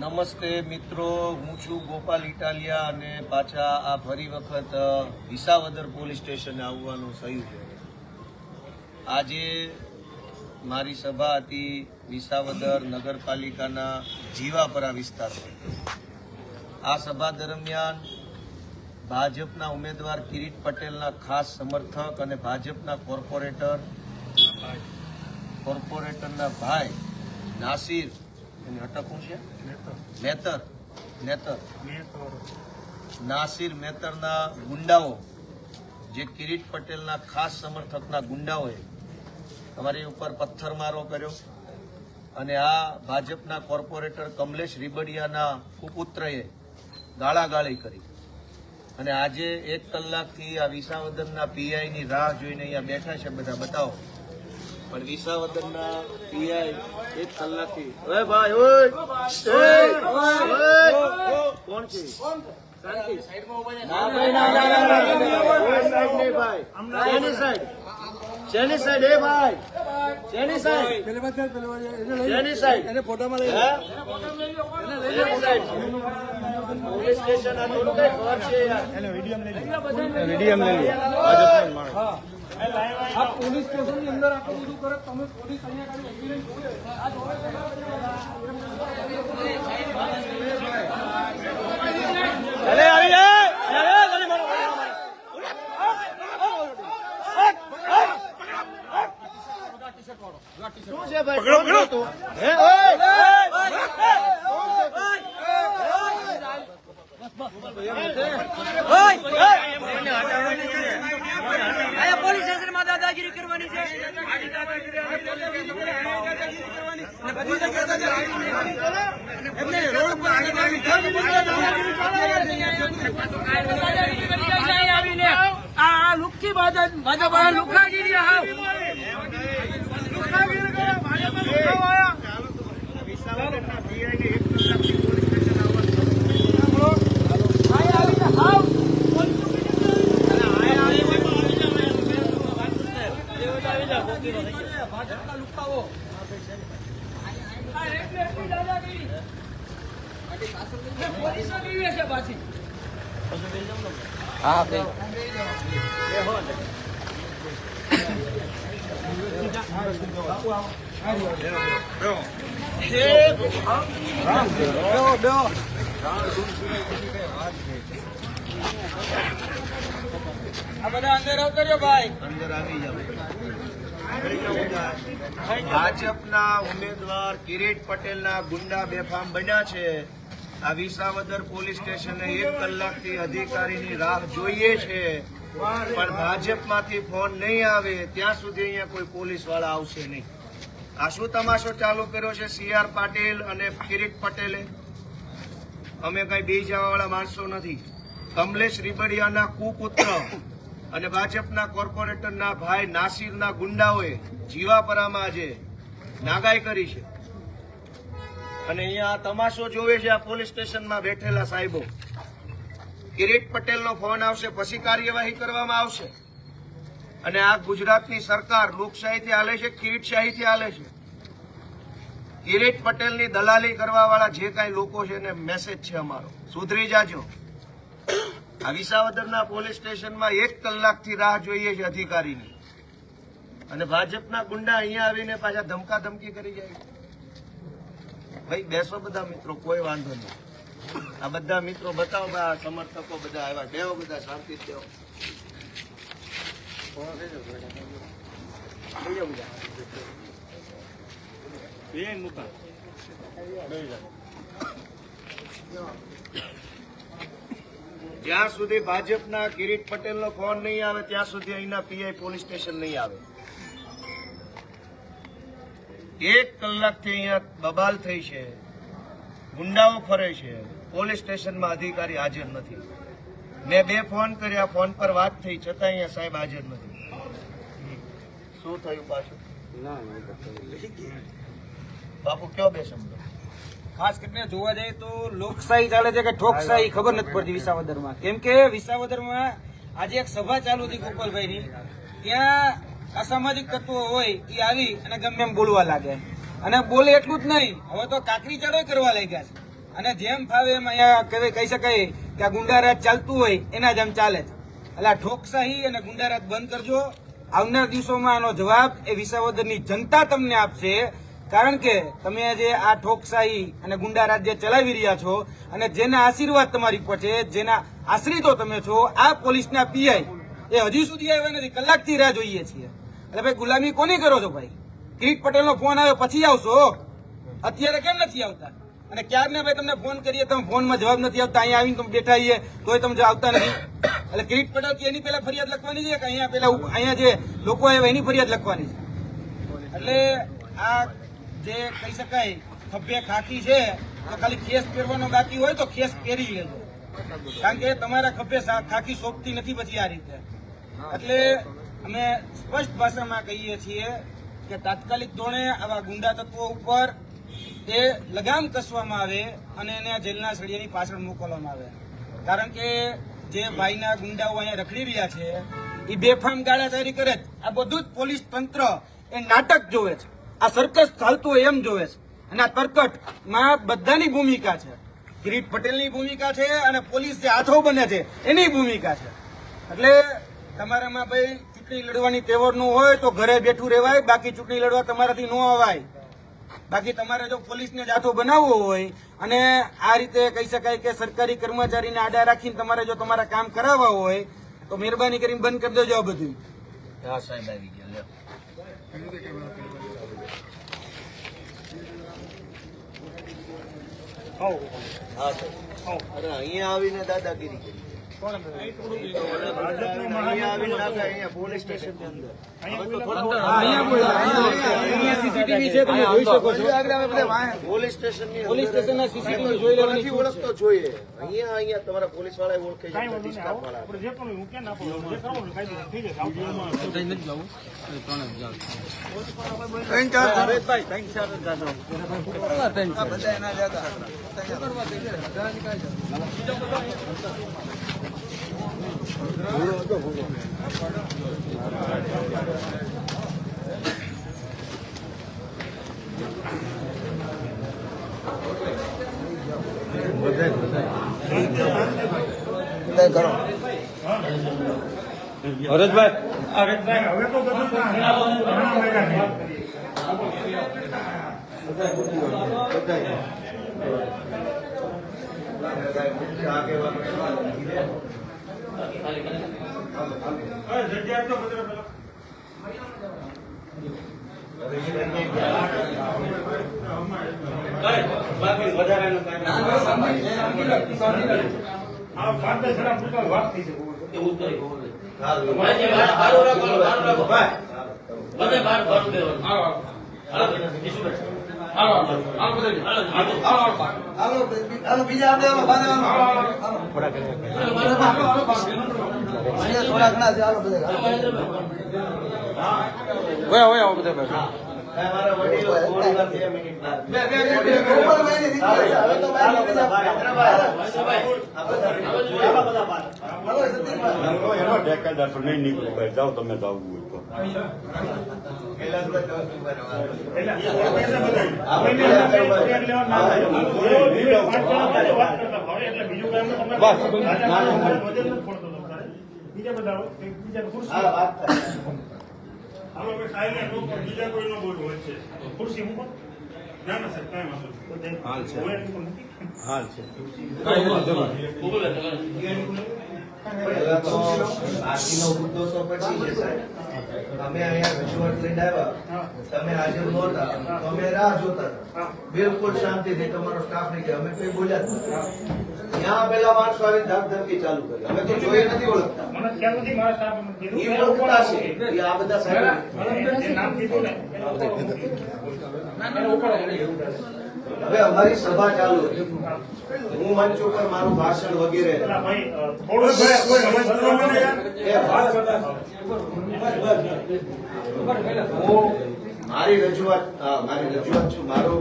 નમસ્તે મિત્રો, હું છું ગોપાલ ઇટાલિયા અને પાછા આ ફરી વખત વિસાવદર પોલીસ સ્ટેશને આવવાનું થયું છે. આજે મારી સભા હતી વિસાવદર નગરપાલિકાના જીવાપરા વિસ્તારમાં. આ સભા દરમિયાન ભાજપના ઉમેદવાર કિરીટ પટેલના ખાસ સમર્થક અને ભાજપના કોર્પોરેટરના ભાઈ નાસિર નાસિર મેતરના ગુંડાઓ, જે કિરીટ પટેલના ખાસ સમર્થકના ગુંડાઓએ તમારી ઉપર પથ્થરમારો કર્યો અને આ ભાજપના કોર્પોરેટર કમલેશ રીબડિયાના કુપુત્રએ ગાળાગાળી કરી. અને આજે 1 કલાકથી આ વિસાવદરના પીઆઈની રાહ જોઈને અહીંયા બેઠા છે. બધા બતાવો. પણ વિસાવદરના પીઆઈ 1 કલાકથી ભાઈ કોણ છે? પોલીસ સ્ટેશન આ થોડું કઈ ખબર છે આ પોલીસ સ્ટેશન ની અંદર આટલું બધું કરે, તમે પોલીસ પોલીસ સ્ટેશન માં દાદાગીરી કરવાની છે. આ લુખ્ખી ભાજપ લુખાગીરી બધા અંદર આવતો ભાઈ, અંદર આવી જાવ. ભાજપના ઉમેદવાર કિરીટ પટેલના ગુંડા બેફામ બન્યા છે. આ વિસાવદર પોલીસ સ્ટેશને 1 કલાકથી અધિકારીની રાહ જોઈએ છે, પણ ભાજપમાંથી ફોન નહીં આવે ત્યાં સુધી અહીંયા કોઈ પોલીસ વાળા આવશે નહીં. આ શું તમાશો ચાલુ કર્યો છે CR પાટીલ અને કિરીટ પટેલે? અમે કઈ બી જવા વાળા માણસો નથી. કમલેશ રીબડિયાના કુપુત્ર અને ભાજપના કોર્પોરેટરના ભાઈ નાસિરના ગુંડાઓએ જીવાપરામાં આજે નાગાઈ કરી છે. અને અહીંયા તમાશો જોવે છે આ પોલીસ સ્ટેશનમાં બેઠેલા સાહેબો. કિરીટ પટેલનો ફોન આવશે પછી કાર્યવાહી કરવામાં આવશે. અને આ ગુજરાતની સરકાર લોકશાહીથી હાલે છે, કિરીટશાહીથી હાલે છે. કિરીટ પટેલની દલાલી કરવા વાળા જે કાંઈ લોકો છે એને મેસેજ છે અમારો, સુધરી જાજો. આ વિસાવદરના પોલીસ સ્ટેશનમાં 1 કલાકથી રાહ જોઈએ છે અધિકારીની, અને ભાજપના ગુંડા અહીંયા આવીને પાછા ધમકા ધમકી કરી જાય. ભાઈ બેસો બધા મિત્રો, કોઈ વાંધો નહીં. આ બધા મિત્રો બતાવો, આ સમર્થકો બધા આવ્યા. બેહો બધા, શાંતિ દેવો. જ્યાં સુધી ભાજપના કિરીટ પટેલનો ફોન નહીં આવે ત્યાં સુધી અહીંના પીઆઈ પોલીસ સ્ટેશન નહીં આવે. 1 કલાકથી અહીંયા બબાલ થઈ છે, ગુંડાઓ ફરે છે, પોલીસ સ્ટેશનમાં અધિકારી હાજર નથી. મેં 2 ફોન કર્યા, ફોન પર વાત થઈ, છતાં અહીંયા સાહેબ હાજર નથી. શું થયું પાછું? બાપુ કયો બે શબ્દો? ખાસ કરીને જોવા જાય તો લોકશાહી ચાલે છે કે ઠોકશાહી ખબર નથી પડતી વિસાવદરમાં. કેમ કે વિસાવદરમાં આજે એક સભા ચાલુ હતી ગોપાલભાઈની, ત્યાં અસામાજિક તત્વો હોય એ આવી અને ગમે એમ બોલવા લાગે, અને બોલે એટલું જ નહીં, હવે તો કાકરી ચડો કરવા લાગ્યા છે. અને જેમ ફાવે એમ અહીંયા કહી શકાય કે આ ગુંડારાજ ચાલતું હોય એના જેમ ચાલે છે. એટલે આ ઠોકશાહી અને ગુંડારાજ બંધ કરજો. આવનાર દિવસોમાં આનો જવાબ એ વિસાવદરની જનતા તમને આપશે. કારણ કે તમે જે આ ઠોકશાહી અને ગુંડારાજ જે ચલાવી રહ્યા છો અને જેના આશીર્વાદ તમારી પર છે, જેના આશ્રિતો તમે છો, આ પોલીસના પીઆઈ એ હજી સુધી આવ્યા નથી. કલાકથી રાહ જોઈએ છીએ. એટલે ભાઈ ગુલામી કોની કરો છો ભાઈ? કિરીટ પટેલનો ફોન આવ્યો પછી આવશો, અત્યારે કેમ નથી આવતા? અને ક્યારને ભાઈ તમને ફોન કરીએ તમે ફોનમાં જવાબ નથી આવતા, અહીંયા આવીને તમે બેઠા છીએ તોય તમે આવતા નથી. એટલે કિરીટ પટેલ કે એની પેલા ફરિયાદ લખવાની છે કે અહીંયા પેલા અહીંયા જે લોકો આવ્યા એની ફરિયાદ લખવાની છે? એટલે આ જે કહી શકાય ખભે ખાખી છે તો ખાલી ખેસ પહેરવાનો બાકી હોય તો ખેસ પહેરી લેજો. કારણ કે તમારા ખભે ખાખી સોંપતી નથી પછી આ રીતે. એટલે અમે સ્પષ્ટ ભાષામાં કહીએ છીએ કે તાત્કાલિક ધોરણે આવા ગુંડા તત્વો ઉપર એ લગામ કસવામાં આવે અને એને જેલના સળિયાની પાછળ મોકલવામાં આવે. કારણ કે જે ભાઈના ગુંડાઓ અહીંયા રખડી રહ્યા છે એ બેફામ ગાળાચારી કરે છે. આ બધું જ પોલીસ તંત્ર એ નાટક જોવે છે, આ સર્કસ ચાલતું હોય એમ જોવે છે. અને આ તરકટમાં બધાની ભૂમિકા છે. કિરીટ પટેલની ભૂમિકા છે અને પોલીસ જે હાથો બને છે એની ભૂમિકા છે. એટલે તમારામાં ભાઈ ચૂંટણી લડવાની તેવરનું હોય તો ઘરે બેઠું રહેવાય, બાકી ચૂંટણી લડવા તમારાથી ન અવાય. બાકી તમારે જો પોલીસને જ હાથો બનાવવો હોય અને આ રીતે કહી શકાય કે સરકારી કર્મચારીને આડા રાખીને તમારે જો તમારા કામ કરાવવા હોય તો મહેરબાની કરીને બંધ કરી દેજો આ બધું. હા સાહેબ આવી ગયા. અરે અહીંયા આવીને દાદાગીરી કરી. અહીંયા આવીને દાદા અહીંયા પોલીસ સ્ટેશન ની અંદર પોલીસ સ્ટેશન ની પોલીસ સ્ટેશનના સીસીટીવી જોઈ લેવાની નથી ઓળખતો જોઈએ. અહીંયા તમારા પોલીસ વાળા ઓળખે છે, સ્ટાફ વાળા. નહીં નીકળો ભાઈ, જાઓ તમે જવું હોય તો. બીજા કોઈ નો બોલવું છે ખુરશી મૂકો. ના ના સાહેબ કાંઈ વાંધો હાલ છે. પહેલા તો આરતીનો મુદ્દો તો પછી છે સાહેબ. અમે અહીંયા રજૂઆત લઈને આવ્યા, તમે હાજર નહોતા, તો અમે રાહ જોતા હતા. બિલકુલ શાંતિથી તમારો સ્ટાફ નહીં કે અમે કઈ બોલ્યા જ નથી. ત્યાં પેલા માણસો આવી ધાક ધમકી ચાલુ કરી. અમે તો જોઈએ નથી ઓળખતા. મને ખ્યાલ નથી મારા સ્ટાફ એ ઓળખતા છે એ આ બધા સાહેબ નામ કીધું ને હવે અમારી સભા ચાલુ હતી. હું મંચ ઉપર મારું ભાષણ વગેરે ભાઈ થોડું કોઈ સમજ હું મારી રજૂઆત છું. મારું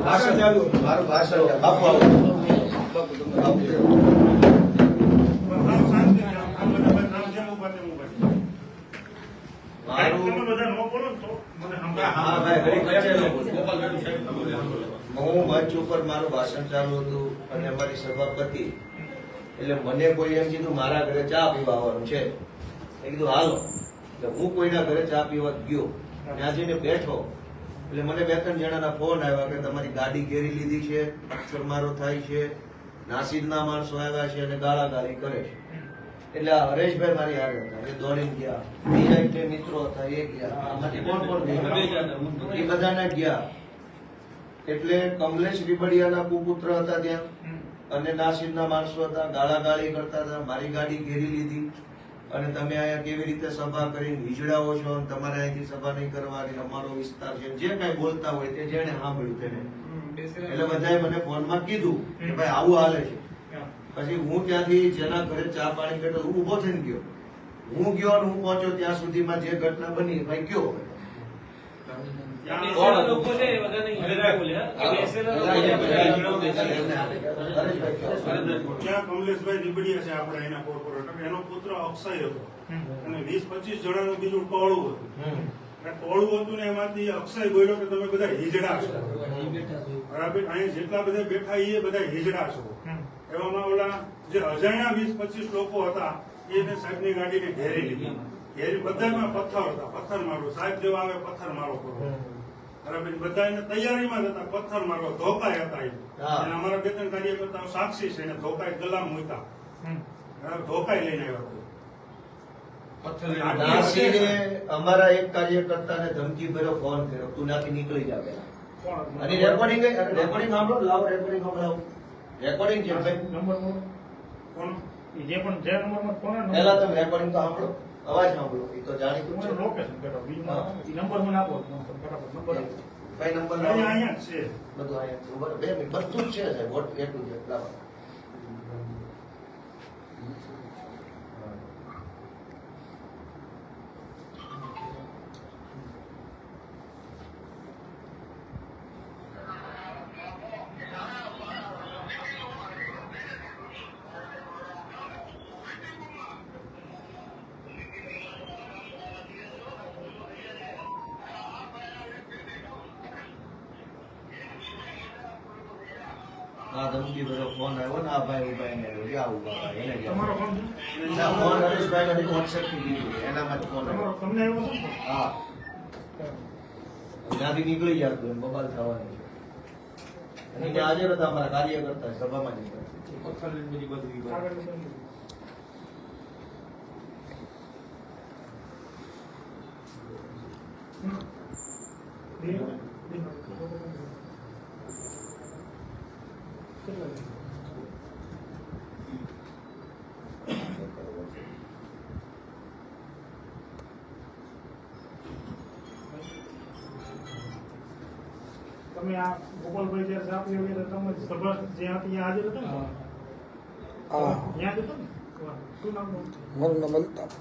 ભાષણ ચાલુ, મારું ભાષણ આપવા તમે બધા ન બોલો તો મને હા ભાઈ ઘડી વચ્ચે હું મંચ ઉપર મારું ભાષણ ચાલુ હતું અને અમારી સભા પતી એટલે મને કોઈ એમ કીધું મારા ઘરે ચા પીવા આવવાનું છે. મેં કીધું હાલો. એટલે હું કોઈના ઘરે ચા પીવા ગયો, ત્યાં જઈને બેઠો એટલે મને 2-3 જણાના ફોન આવ્યા કે તમારી ગાડી ઘેરી લીધી છે, પથ્થરમારો થાય છે, નાસીદના માણસો આવ્યા છે અને ગાળાગાળી કરે છે. એટલે આ હરેશભાઈ મારી હારે હતા, એ દોડીને ગયા. બીજા 2 મિત્રો હતા, એ ગયા. આમાંથી કોણ ગયા? એ બધાના ગયા. એટલે કમલેશ રીબડિયાના કુપુત્ર હતા ત્યાં અને નાસીદના માણસો હતા, ગાળાગાળી કરતા હતા, મારી ગાડી ઘેરી લીધી અને તમે અહીંયા કેવી રીતે સભા કરીને હિજડાઓ છો અને તમારે અહીંથી સભા નહીં કરવાની, અમારો વિસ્તાર છે, જે કઈ બોલતા હોય તે જેને સાંભળ્યું તેને. એટલે બધાએ મને ફોનમાં કીધું કે ભાઈ આવું હાલે છે. પછી હું ત્યાંથી જેના ઘરે ચા પાણી કરતો હું ઉભો થઈને ગયો. હું ગયો અને હું પહોંચ્યો ત્યાં સુધીમાં જે ઘટના બની ભાઈ કયો ત્યાં કમલેશભાઈ રીબડિયા છે આપણે એના કોર્પોરેટર, એનો પુત્ર અક્ષય હતો અને 20-25 જણાનું બીજું ટોળું હતું. ટોળું હતું ને એમાંથી અક્ષય બોલ્યો કે તમે બધા હિજડા છો. બરાબર, અહીંયા જેટલા બધા બેઠા એ બધા હિજડા છો. એવામાં ઓલા જે અજાણ્યા 20-25 લોકો હતા એને સાહેબની ગાડીને ઘેરી લીધી. ઘેરી બધામાં પથ્થર હતા, પથ્થર મારો સાહેબ જેવા આવે પથ્થર મારો કરો. બરાબર, બધા એને તૈયારીમાં જ હતા, પથ્થર મારો ધોકાય હતા. અને અમારા 2-3 કાર્યકર્તાઓ સાક્ષી છે, એને ધોકાય ગલામ મૂક્યા. બરાબર, ધોકાય લઈને આવ્યા. નાસીરે અમારા એક કાર્યકર્તાને ધમકી ભર્યો, ફોન કર્યો, તું ત્યાંથી નીકળી જા પહેલા. અને રેકોર્ડિંગ સાંભળો, લાવો રેકોર્ડિંગ સંભળાવો. રેકોર્ડિંગ છે ભાઈ, કોણ જે પણ જે નંબરમાં કોણ પહેલા તમે રેકોર્ડિંગ તો સાંભળો, અવાજ સાંભળો, એ તો જાણીતું છે. લોકેશન બેઠો બીજું નંબર મને આપો ફટાફટ નંબર ભાઈ નંબર અહીંયા જ છે. બધું અહીંયા છે. બરાબર, 2 મિનિટ બધું જ છે સાહેબ, વોટ એટલું છે. લાવો. આ ધમકી ભર્યો ફોન આવ્યો ને આ ભાઈ ઉભા એને આવ્યો, ક્યાં ઉભા એને તમારો ગયા. ફોન ના, ફોન હરેશભાઈ નથી, WhatsApp થી લીધું, એનામાં જ ફોન આવ્યો. તમને આવ્યો છે? હા, ત્યાંથી નીકળી જતું એમ બબાલ થવાની છે. અને ત્યાં હાજર હતા અમારા કાર્યકર્તા સભામાં જ હતા. આગળ તમે આ ગોપાલભાઈ જ્યારે સાપ લેવી તો તમે સભા જ્યાં હતી હાજર હતો ને? ત્યાં જ હતો ને? શું નામ હતું? મારું નામ અલ્તાફ.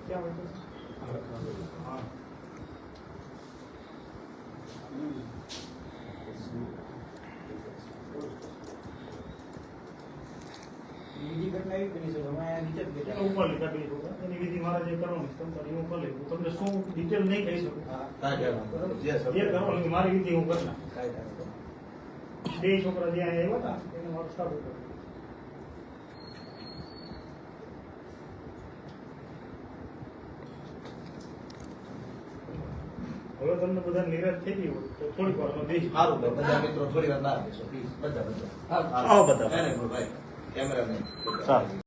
ક્યાં હતો? હા. બીજી ઘટના એવી બની છે કે અમે અહીંયા નીચે જ બેઠા. એનો ઉપર લીધા બે લોકો. એની વિધિ મારા જે કરવાની છે, તમે હું કરી લઉં. તમને શું ડિટેલ નહીં કહી શકું. કાંઈ બરાબર? જે જે કરવાની મારી વિધિ હું કરી નાખું. કાંઈ બે છોકરા જે અહીંયા આવ્યા હતા એને મારું સ્ટાફ હતું. હવે તમને બધા નિરાશ થઈ ગઈ હોય તો થોડીક વારમાં બેસી સારું ભાઈ, બધા મિત્રો થોડી વાર બહાર બેસો પ્લીઝ. બધા હા. હા બધા ભાઈ કેમેરામેન.